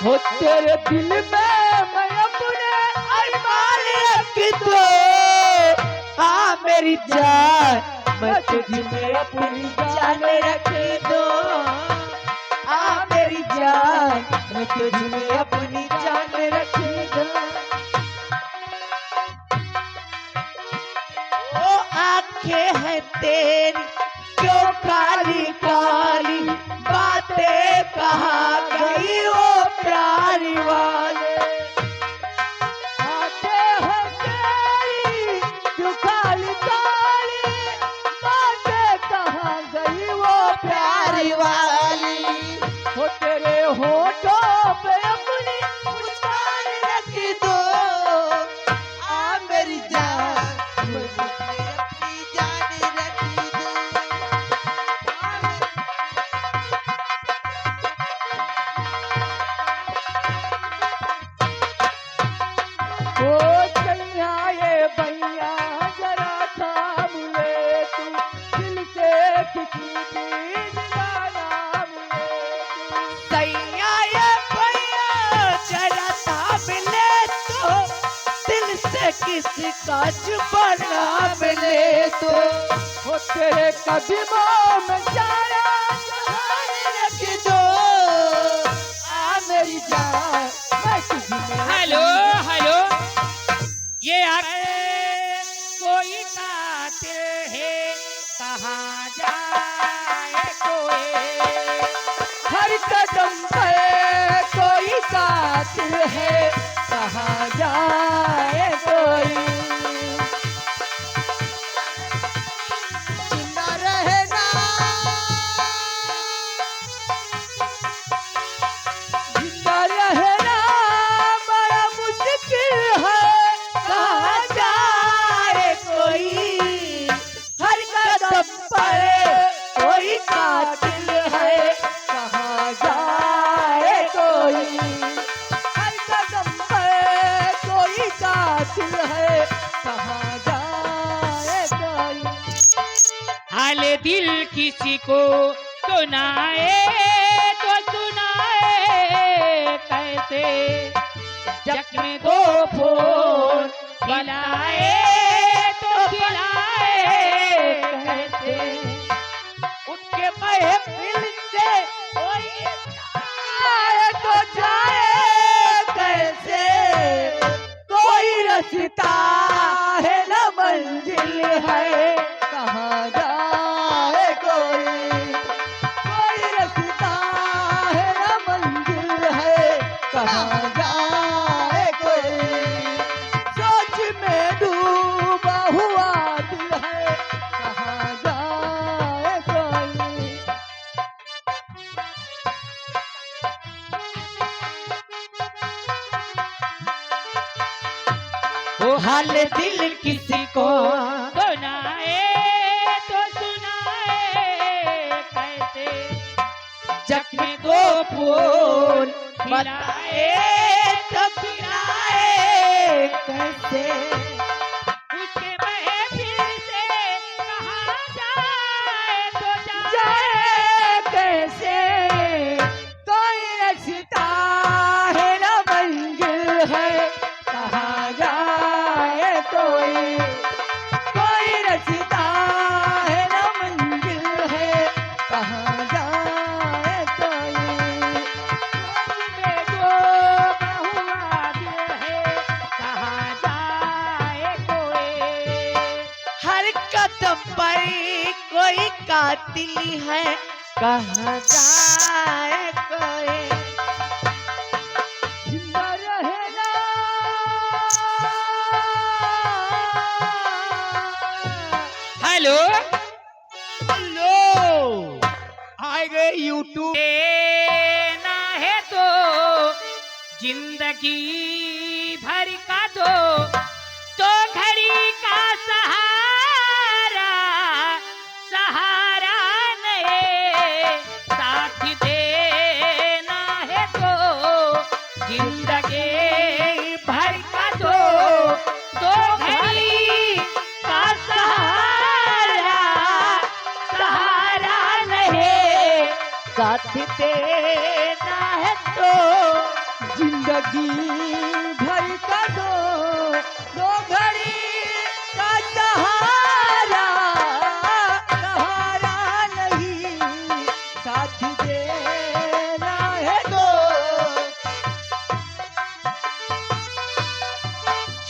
हो तेरे दिल में मैं अपने अरमान रख दो। हाँ मेरी जान मैं तुझ में अपनी जान रख दो। हाँ मेरी जान मैं तुझ में अपनी जान रख दो। वो आंखें हैं तेरी क्यों काली काली, बातें कहाँ गई वो प्यारी वाले। आंखें हैं तेरी क्यों काली काली, बातें कहाँ गई वो प्यारी वाली। हो तेरे होठों पे अपनी मुस्कान रख दो। आ मेरी जान मैं तुझे अपनी जान रख दो। ओ सैया ये भैया जरा थाम ले तू, दिल से किसी की निगाह ले तू। सैया ये भैया जरा थाम ले तू, दिल से किसी का जुबाना मिले तो। हो तेरे कदमों में सारा जहान रख दो। आ मेरी जान मैं तुझे। हेलो हेलो, ये कोई कातिल है कहाँ जाए कोई। हर कदम पे कोई कातिल है कहाँ जाए कोई। जिंदा रहना जिंदा रहना बड़ा मुश्किल है कहाँ जाए कोई। हर कदम पर कोई कातिल है कहाँ जाए कोई। हर कदम पर कोई कातिल है कहाँ जाए कोई। हाल दिल किसी को सुनाए तो सुनाए कैसे, जख्म को फूल खिलाए तो खिलाए कैसे। उनके महफिल से कोई जाए तो जाए कैसे। कोई रास्ता है न मंजिल है कहाँ जाए कोई। कोई रास्ता है न मंजिल है कहाँ जाए कोई। सोच में डूबा हुआ दिल है कहाँ जाए कोई। वो हाल दिल किसी को सुनाए तो सुनाए कैसे, जख्म को फूल बताए तो खिलाए कैसे। उसके महफिल से कहाँ जाए तो जाए कैसे। कोई रास्ता है न मंजिल है कहाँ जाए कोई। कोई रास्ता है न मंजिल है कहाँ जाए कोई। में डूबा हुआ दिल है कहाँ जाए कोई। हर कदम पर कोई कातिल है कहाँ जाए कोई। जिंदा रहना हेलो हेलो आ गए यूट्यूब। देना है तो जिंदगी भर का तो घड़ी का सहारा सहारा नहीं, साथ देना है तो जिंदगी भर का तो घड़ी का सहारा सहारा नहीं। साथ देना है तो जिंदगी भर का दो घड़ी का सहारा नहीं साथ देना है दो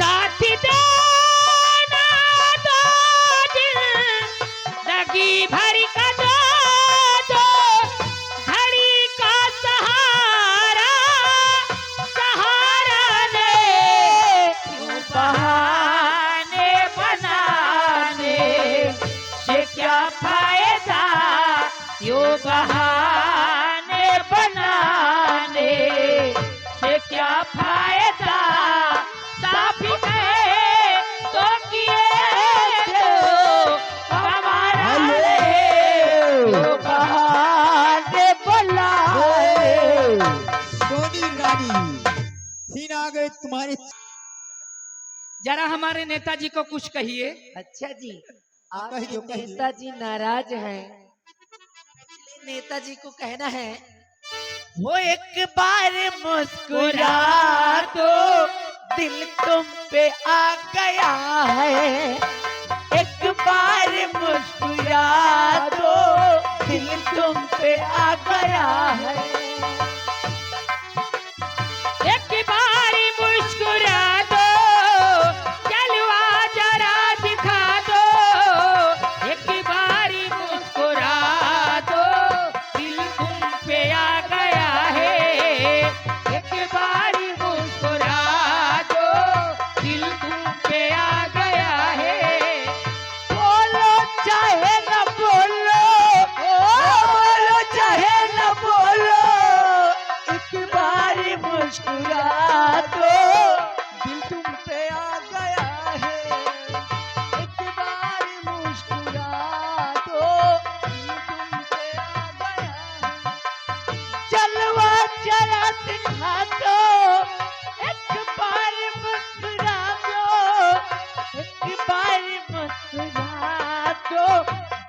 साथ देना दो जिंदगी भर का दो घड़ी का सहारा ने क्यों बहाने बनाने से क्या फायदा क्यों बहाने बनाने से क्या फायदा साफ कहे तो किए तो हमारा क्यों बहाने बनाने सोनी रानी सीन आ गए तुम्हारे। जरा हमारे नेताजी को कुछ कहिए। अच्छा जी आप कहिए, कहिए। नेताजी नाराज हैं नेताजी को कहना है वो एक बार मुस्कुरा दो दिल तुम पे आ गया है एक बार मुस्कुरा दो दिल तुम पे आ गया है एक बारी मुस्कुरा दो जलवा जरा दिखा दो एक बारी मुस्कुरा दो दिल तुम पे आ गया है एक बारी मुस्कुरा दो दिल तुम पे आ गया है बोलो चाहे न बोलो बोलो चाहे न बोलो एक बार मुस्कुरा दो दिल तुम पे आ गया है एक बार मुस्कुरा दो दिल तुम पे आ गया है चलवा जरा दिखा दो एक बार मुस्कुरा दो एक बार मुस्कुरा दो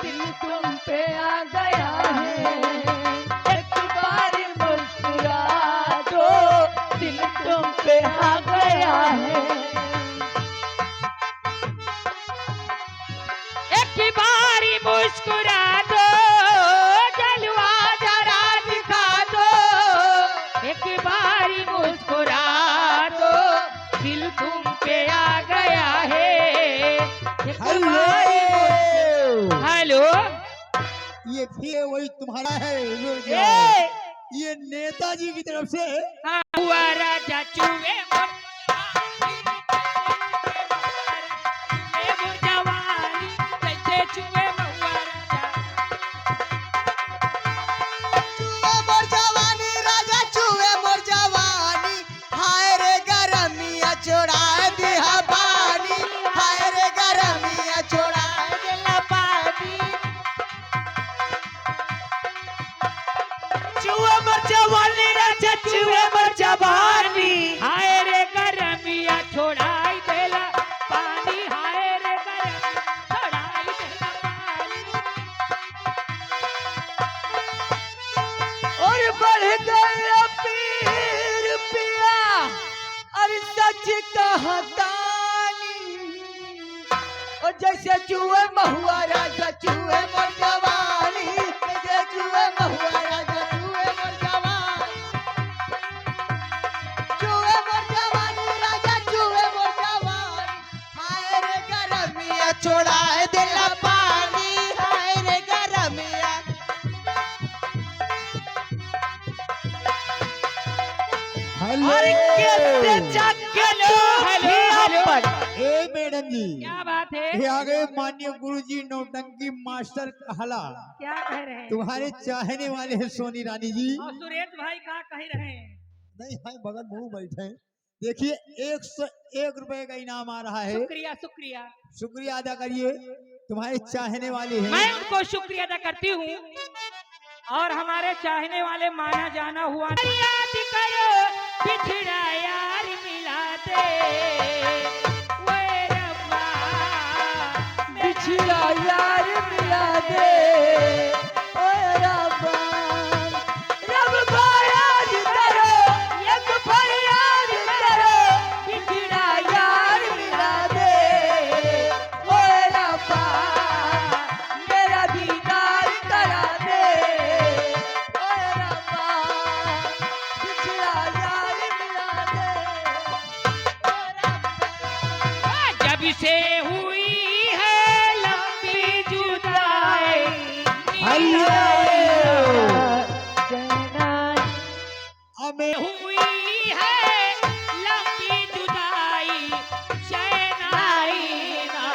दिल तुम पे आ गया है एक बार मुस्कुरा दो दिल तुम पे आ गया है एक बारी मुस्कुरा दो जलवा जरा दिखा दो एक बारी मुस्कुरा दो दिल तुम पे आ गया है एक बारी हेलो ये फिर वही तुम्हारा है ये नेताजी की तरफ से हाँ हुआ राजा चूहे जवानी जैसे चूहे महुआ राजा चूहे मोर जवानी हाय रे गरमिया छोड़ा दिया पानी हाय रे गरमिया छोड़ा दिया पानी चूहे मर जवानी राजा चूहे मर जवानी हाय रे गरमिया छोड़ाई देला पानी हाय रे गरमिया छोड़ाई देला पानी और बढ़ गया पीर पिया और सच कहतानी और जैसे चूहे महुआ राजा चूहे मर जवानी जैसे चूहे महुआ राजा चूहे मर जवानी चूहे मोर जवानी राजा चूहे मोर जवानी हाय रे गरमिया छोड़ा दिया पानी हाय रे गरमिया हेलो और कैसे जागलो हेलो, हेलो। ए मैडम जी क्या बात है ये आ गए माननीय गुरुजी नौटंकी मास्टर कहला क्या कह रहे हैं तुम्हारे चाहने वाले हैं सोनी रानी जी। और सुरेश भाई क्या कह रहे हैं नहीं है बगल मुंह बैठे हैं। देखिए 101 रुपए का इनाम आ रहा है शुक्रिया शुक्रिया शुक्रिया अदा करिए तुम्हारे चाहने वाले हैं। मैं उनको शुक्रिया अदा करती हूँ और हमारे चाहने वाले माना जाना हुआ याद करो पिछड़ा यार मिला दे ओए रब्बा पिछड़ा यार मिला दे ओए रब्बा रब को याद करो एक फरियाद जब से हुई है लंबी जुदाई हमें हुई है लंबी जुदाई शहनाई ना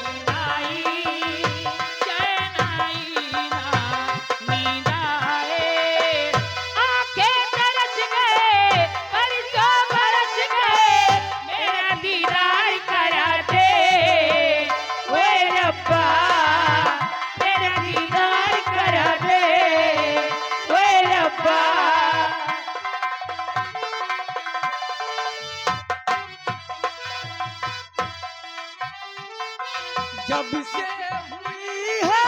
नींदाई शहनाई ना नींदाए आंखें तरस गए बरसों बरस गए मेरा दीदार करा दे ओए रब्बा मेरा दीदार करा दे ओए रब्बा जब से हुई है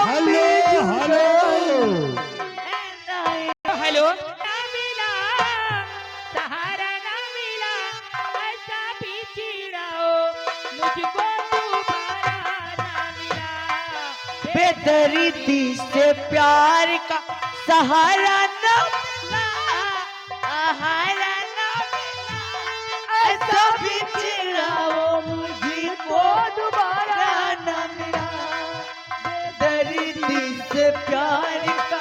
हेलो हेलो हेलो ना मिला सहारा ना मिला ऐसा भी चिड़ाओ मुझको दोबारा ना मिला बेदर्दी से प्यार का सहारा न मिला सहारा न मिला ऐसा भी चिड़ाओ मुझको दोबारा न मिला बेदर्दी से प्यार का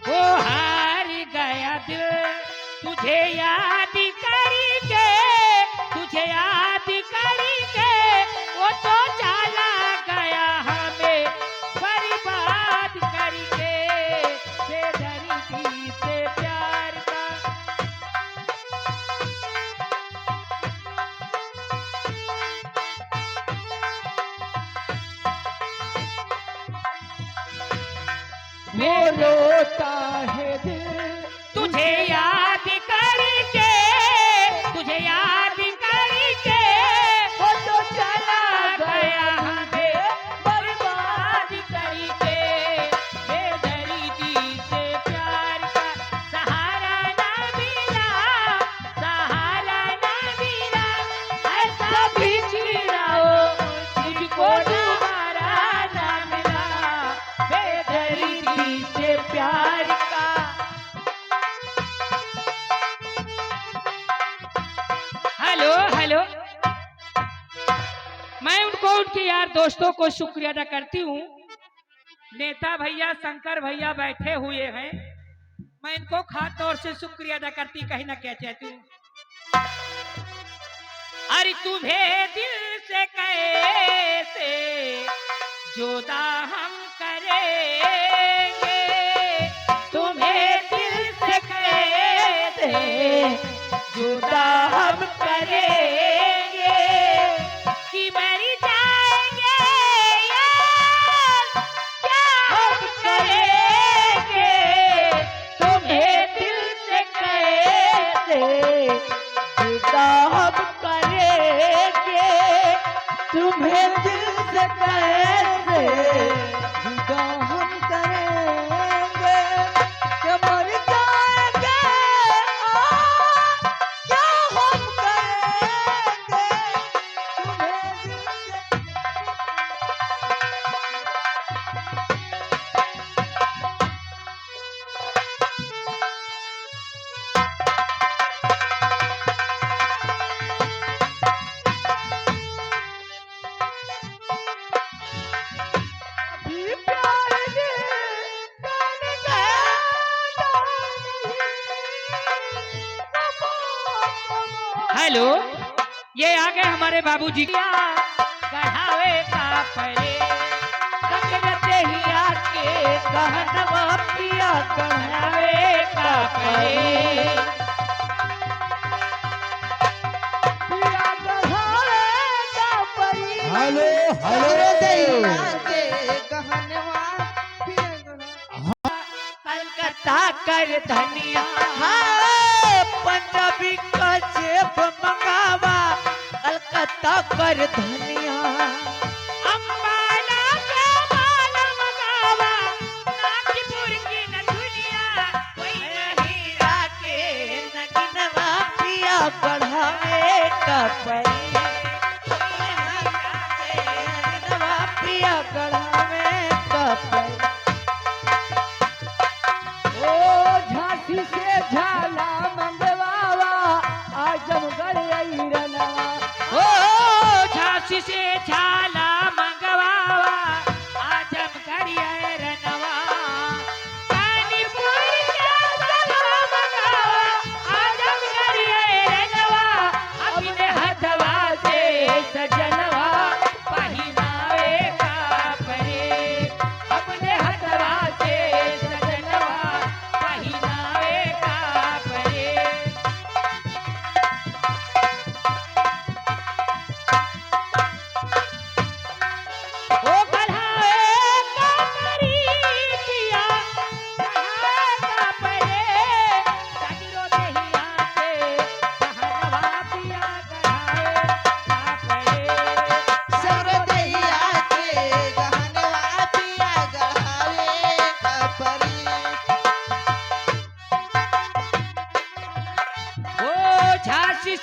वो हार गया दिल तुझे याद करके तुझे याद करके वो तो चला गया हमें बर्बाद करके बेदर्दी से प्यार का वो रोता है दिल तुझे याद करके तुझे याद करके वो तो चला गया हमें बर्बाद करके बेदर्दी से प्यार का सहारा ना मिला सहारा ना मिला ऐसा भी चिड़ाओ मुझको दोबारा ना मिला बेदर्दी से प्यार का हेलो हेलो मैं उनको उनके यार दोस्तों को शुक्रिया अदा करती हूँ नेता भैया शंकर भैया बैठे हुए हैं मैं इनको खास तौर से शुक्रिया अदा करती कहीं ना क्या चाहती हूँ अरे तुम्हें दिल से कैसे जुदा हम करेंगे तुम्हें दिल से कैसे जुदा हम करेंगे कि मर जाएंगे यार क्या हम करेंगे तुम्हें दिल से कैसे जुदा हम करेंगे तुम्हें दिल से कैसे जुदा हम करेंगे कि मर जाएंगे क्या हम करेंगे तुम्हें दिल से भी प्यार ने तन हेलो ये आ गए हमारे बाबूजी गढ़ावे का परे सकरते ही आके कहनवा पिया कढ़ावे का परे पिया कढ़ावे का परे हेलो हेलो कलकत्ता कर धनिया हाँ, पंजाबी का जेब मंगावा कलकत्ता कर धनिया अंबाला के माल मगावा नागपुर की न दुनिया कोई नहीं हीरा के नगिनवा पिया बढ़ावे का परी नगिनवा पिया बढ़ावे का परी ओ झांसी से झाला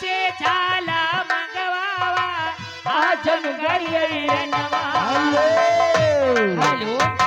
से झाला मंगवावा आजमगढ़ नवा। Hello hello